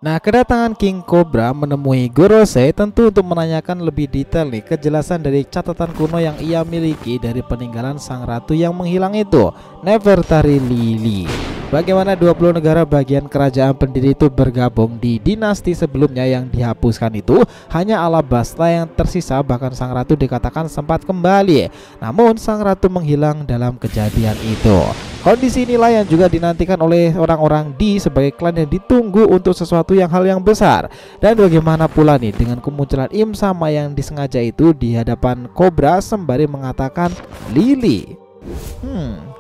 Nah, kedatangan King Cobra menemui Gorosei tentu untuk menanyakan lebih detail nih kejelasan dari catatan kuno yang ia miliki dari peninggalan sang ratu yang menghilang itu, Nefertari Lili. Bagaimana 20 negara bagian kerajaan pendiri itu bergabung di dinasti sebelumnya yang dihapuskan itu hanya Alabasta yang tersisa, bahkan sang ratu dikatakan sempat kembali. Namun sang ratu menghilang dalam kejadian itu. Kondisi inilah yang juga dinantikan oleh orang-orang di sebagai klan yang ditunggu untuk sesuatu hal yang besar. Dan bagaimana pula nih dengan kemunculan Im Sama yang disengaja itu di hadapan Cobra sembari mengatakan Lili.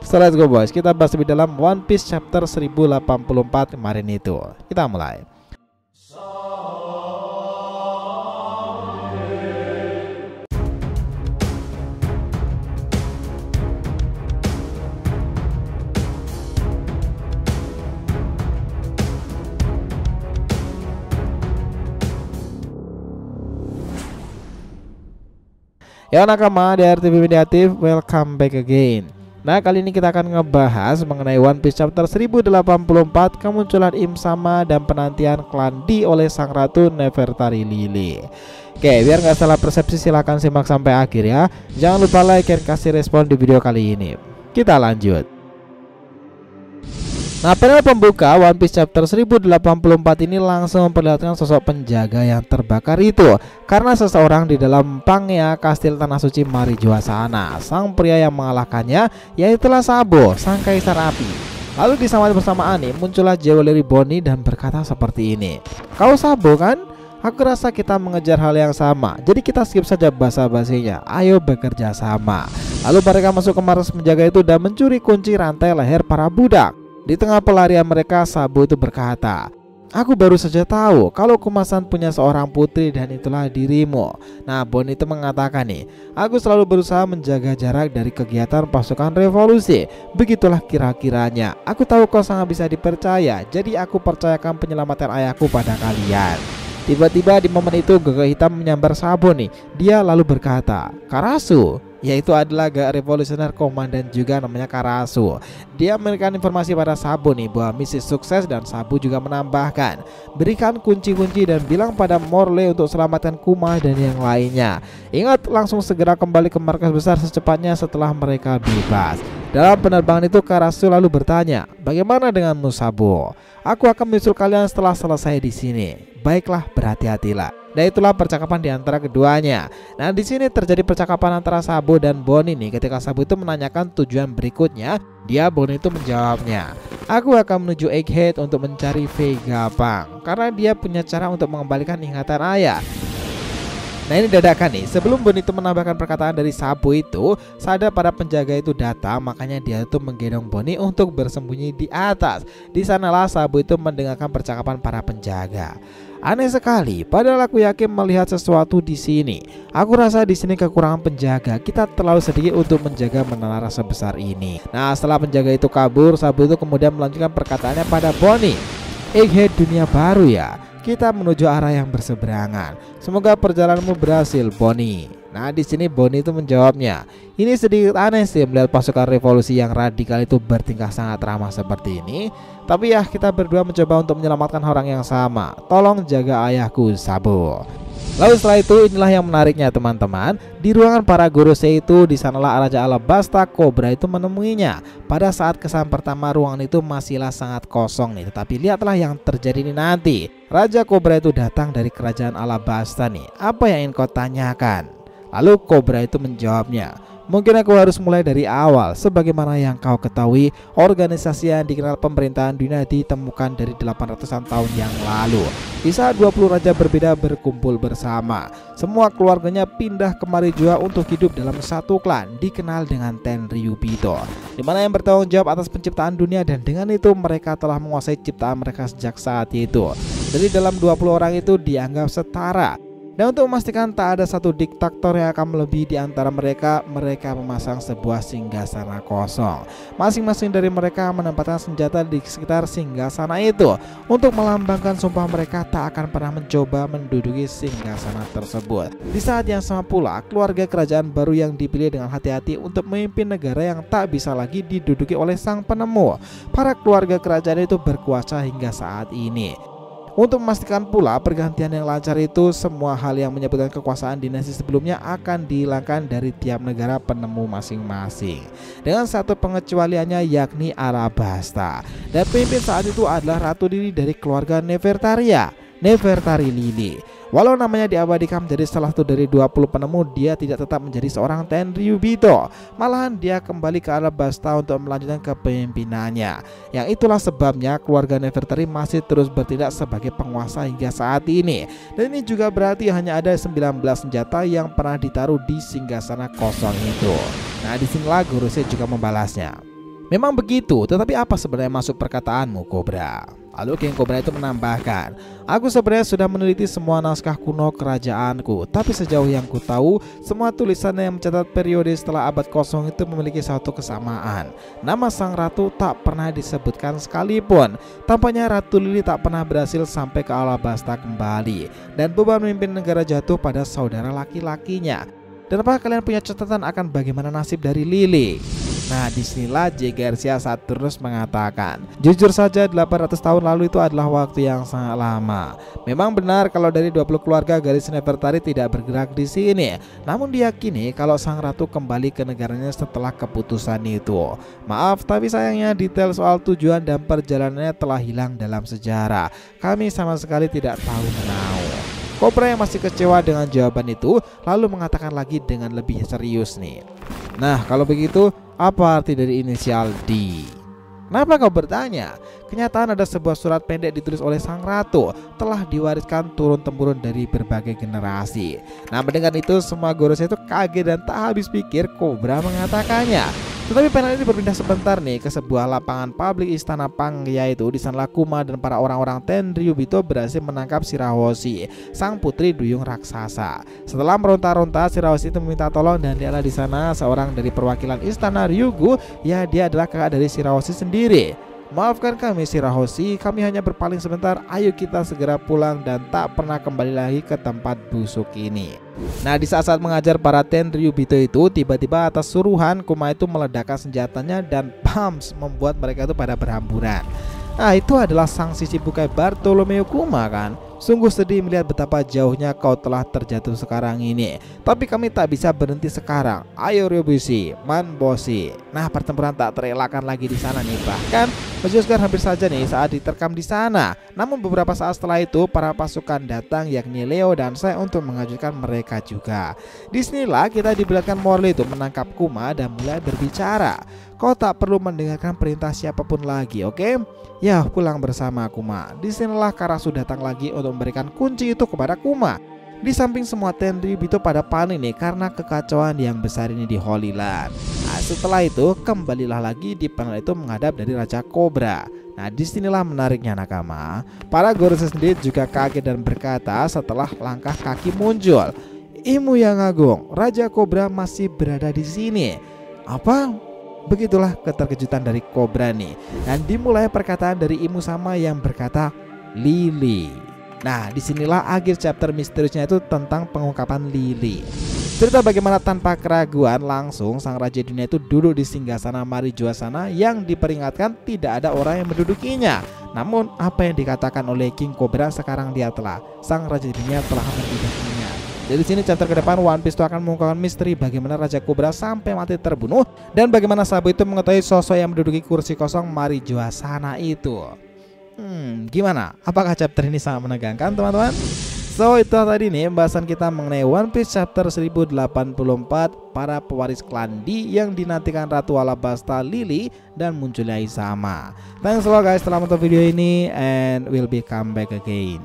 So let's go boys, kita bahas lebih dalam One Piece chapter 1084 kemarin itu. Kita mulai. Ya nakama di RTV Mediatif, welcome back again. Nah, kali ini kita akan ngebahas mengenai One Piece chapter 1084, kemunculan Im Sama dan penantian klan D oleh sang ratu Nefertari Lili. Oke, biar nggak salah persepsi silahkan simak sampai akhir ya. Jangan lupa like dan kasih respon di video kali ini. Kita lanjut. Nah, panel pembuka One Piece chapter 1084 ini langsung memperlihatkan sosok penjaga yang terbakar itu karena seseorang di dalam pangnya kastil Tanah Suci Marijoasana. Sang pria yang mengalahkannya yaitulah Sabo, sang kaisar api. Lalu bersama Ani muncullah Jewelry Bonnie dan berkata seperti ini, "Kau Sabo kan? Aku rasa kita mengejar hal yang sama, jadi kita skip saja basa-basinya. Ayo bekerja sama." Lalu mereka masuk ke markas penjaga itu dan mencuri kunci rantai leher para budak. Di tengah pelarian mereka, Sabo itu berkata, "Aku baru saja tahu kalau Kumasan punya seorang putri dan itulah dirimu." Nah, Bonnie itu mengatakan nih, "Aku selalu berusaha menjaga jarak dari kegiatan pasukan revolusi. Begitulah kira-kiranya. Aku tahu kau sangat bisa dipercaya, jadi aku percayakan penyelamatan ayahku pada kalian." Tiba-tiba di momen itu gagak hitam menyambar Sabo nih. Dia lalu berkata, "Karasu," yaitu adalah gak revolusioner komandan juga namanya Karasu. Dia memberikan informasi pada Sabo nih bahwa misi sukses, dan Sabo juga menambahkan, "Berikan kunci-kunci dan bilang pada Morley untuk selamatkan Kuma dan yang lainnya. Ingat, langsung segera kembali ke markas besar secepatnya setelah mereka bebas." Dalam penerbangan itu Karasu lalu bertanya, "Bagaimana denganmu Sabo? Aku akan menyusul kalian setelah selesai di sini. Baiklah, berhati-hatilah." Nah, itulah percakapan di antara keduanya. Nah, di sini terjadi percakapan antara Sabo dan Bonnie nih. Ketika Sabo itu menanyakan tujuan berikutnya, Bonnie itu menjawabnya, "Aku akan menuju Egghead untuk mencari Vegapunk karena dia punya cara untuk mengembalikan ingatan ayah." Nah, ini dadakan nih, sebelum Bonnie itu menambahkan perkataan dari Sabo itu, sadar para penjaga itu datang, makanya dia itu menggendong Bonnie untuk bersembunyi di atas. Di sanalah Sabo itu mendengarkan percakapan para penjaga. "Aneh sekali, padahal aku yakin melihat sesuatu di sini. Aku rasa di sini kekurangan penjaga. Kita terlalu sedikit untuk menjaga menara sebesar ini." Nah, setelah penjaga itu kabur, Sabo itu kemudian melanjutkan perkataannya pada Bonnie. "Egghead dunia baru ya. Kita menuju arah yang berseberangan. Semoga perjalananmu berhasil, Bonnie." Nah, di sini Bonnie itu menjawabnya, "Ini sedikit aneh sih melihat pasukan revolusi yang radikal itu bertingkah sangat ramah seperti ini. Tapi ya, kita berdua mencoba untuk menyelamatkan orang yang sama. Tolong jaga ayahku, Sabo." Lalu setelah itu, inilah yang menariknya teman-teman. Di ruangan para Gorosei itu, di sanalah Raja Alabasta Cobra itu menemuinya. Pada saat kesan pertama, ruangan itu masihlah sangat kosong nih. Tetapi lihatlah yang terjadi ini nanti. Raja Cobra itu datang dari kerajaan Alabasta nih. "Apa yang ingin kau tanyakan?" Lalu Cobra itu menjawabnya, "Mungkin aku harus mulai dari awal. Sebagaimana yang kau ketahui, organisasi yang dikenal pemerintahan dunia ditemukan dari 800-an tahun yang lalu. Di saat 20 raja berbeda berkumpul bersama, semua keluarganya pindah ke Marijoa untuk hidup dalam satu klan dikenal dengan Tenryubito, di mana yang bertanggung jawab atas penciptaan dunia, dan dengan itu mereka telah menguasai ciptaan mereka sejak saat itu. Jadi dalam 20 orang itu dianggap setara. Dan untuk memastikan tak ada satu diktator yang akan melebihi di antara mereka, mereka memasang sebuah singgasana kosong. Masing-masing dari mereka menempatkan senjata di sekitar singgasana itu untuk melambangkan sumpah mereka tak akan pernah mencoba menduduki singgasana tersebut. Di saat yang sama pula, keluarga kerajaan baru yang dipilih dengan hati-hati untuk memimpin negara yang tak bisa lagi diduduki oleh sang penemu. Para keluarga kerajaan itu berkuasa hingga saat ini. Untuk memastikan pula pergantian yang lancar itu, semua hal yang menyebutkan kekuasaan dinasti sebelumnya akan dihilangkan dari tiap negara penemu masing-masing, dengan satu pengecualiannya yakni Alabasta. Dan pemimpin saat itu adalah Ratu Lili dari keluarga Nefertari Lili. Walau namanya diabadikan menjadi salah satu dari 20 penemu, dia tidak tetap menjadi seorang Tenryubito. Malahan dia kembali ke Alabasta untuk melanjutkan kepemimpinannya. Yang itulah sebabnya keluarga Nefertari masih terus bertindak sebagai penguasa hingga saat ini. Dan ini juga berarti hanya ada 19 senjata yang pernah ditaruh di singgasana kosong itu. Nah, disinilah Gorosei juga membalasnya. Memang begitu, tetapi apa sebenarnya maksud perkataanmu, Cobra? Lalu King Cobra itu menambahkan, aku sebenarnya sudah meneliti semua naskah kuno kerajaanku, tapi sejauh yang ku tahu, semua tulisan yang mencatat periode setelah abad kosong itu memiliki satu kesamaan. Nama sang ratu tak pernah disebutkan sekalipun. Tampaknya Ratu Lili tak pernah berhasil sampai ke Alabasta kembali, dan beban memimpin negara jatuh pada saudara laki-lakinya. Dan apakah kalian punya catatan akan bagaimana nasib dari Lili? Nah, disinilah J. Garcia Saturnus mengatakan, jujur saja 800 tahun lalu itu adalah waktu yang sangat lama. Memang benar kalau dari 20 keluarga garis Nefertari tidak bergerak di sini, namun diyakini kalau sang ratu kembali ke negaranya setelah keputusan itu. Maaf, tapi sayangnya detail soal tujuan dan perjalanannya telah hilang dalam sejarah. Kami sama sekali tidak tahu menau. Cobra yang masih kecewa dengan jawaban itu lalu mengatakan lagi dengan lebih serius nih. Nah, kalau begitu, apa arti dari inisial D? Kenapa kau bertanya? Kenyataan ada sebuah surat pendek ditulis oleh sang ratu, telah diwariskan turun-temurun dari berbagai generasi. Nah, mendengar itu semua Gorosei itu kaget dan tak habis pikir Cobra mengatakannya. Tetapi panel ini berpindah sebentar nih ke sebuah lapangan publik istana Pang, yaitu di sana Kuma dan para orang-orang Tenryubito berhasil menangkap Shirahoshi, sang putri duyung raksasa. Setelah meronta-ronta, Shirahoshi itu meminta tolong dan dialah di sana seorang dari perwakilan istana Ryugu. Ya, dia adalah kakak dari Shirahoshi sendiri. Maafkan kami Shirahoshi, kami hanya berpaling sebentar, ayo kita segera pulang dan tak pernah kembali lagi ke tempat busuk ini. Nah, di saat-saat mengajar para Tenryubito itu, tiba-tiba atas suruhan Kuma itu meledakkan senjatanya dan pams membuat mereka itu pada berhamburan. Nah, itu adalah sang sisi bukai Bartolomeo Kuma kan. Sungguh sedih melihat betapa jauhnya kau telah terjatuh sekarang ini. Tapi kami tak bisa berhenti sekarang. Ayo Ryobushi, Manboshi. Nah, pertempuran tak terelakkan lagi di sana nih. Bahkan Oscar hampir saja nih saat diterkam di sana. Namun beberapa saat setelah itu para pasukan datang, yakni Leo dan Sai, untuk menghancurkan mereka juga. Disinilah kita diperlihatkan Morley itu menangkap Kuma dan mulai berbicara. Kau tak perlu mendengarkan perintah siapapun lagi, oke? Ya, pulang bersama Kuma. Disinilah Karasu datang lagi untuk memberikan kunci itu kepada Kuma. Di samping semua Tenryubito pada panik nih karena kekacauan yang besar ini di Holy Land. Nah, setelah itu kembalilah lagi di panel itu menghadap dari Raja Cobra. Nah, disinilah menariknya nakama. Para Gorosei sendiri juga kaget dan berkata setelah langkah kaki muncul, Imu yang agung, Raja Cobra masih berada di sini. Apa? Begitulah keterkejutan dari Cobra nih. Dan dimulai perkataan dari Imu sama yang berkata Lili. Nah, disinilah akhir chapter misteriusnya itu tentang pengungkapan Lili. Cerita bagaimana tanpa keraguan langsung sang raja dunia itu duduk di singgasana Marijoasana yang diperingatkan tidak ada orang yang mendudukinya. Namun apa yang dikatakan oleh King Cobra sekarang dia sang raja dunia telah mendudukinya. Dari sini chapter ke depan One Piece itu akan mengungkapkan misteri bagaimana Raja Cobra sampai mati terbunuh dan bagaimana Sabo itu mengetahui sosok yang menduduki kursi kosong Marijoasana itu. Gimana? Apakah chapter ini sangat menegangkan, teman-teman? So, itu tadi nih pembahasan kita mengenai One Piece chapter 1084, para pewaris klan D yang dinantikan Ratu Alabasta Lili dan munculnya Isama. Thanks a lot guys telah menonton video ini and we'll be come back again.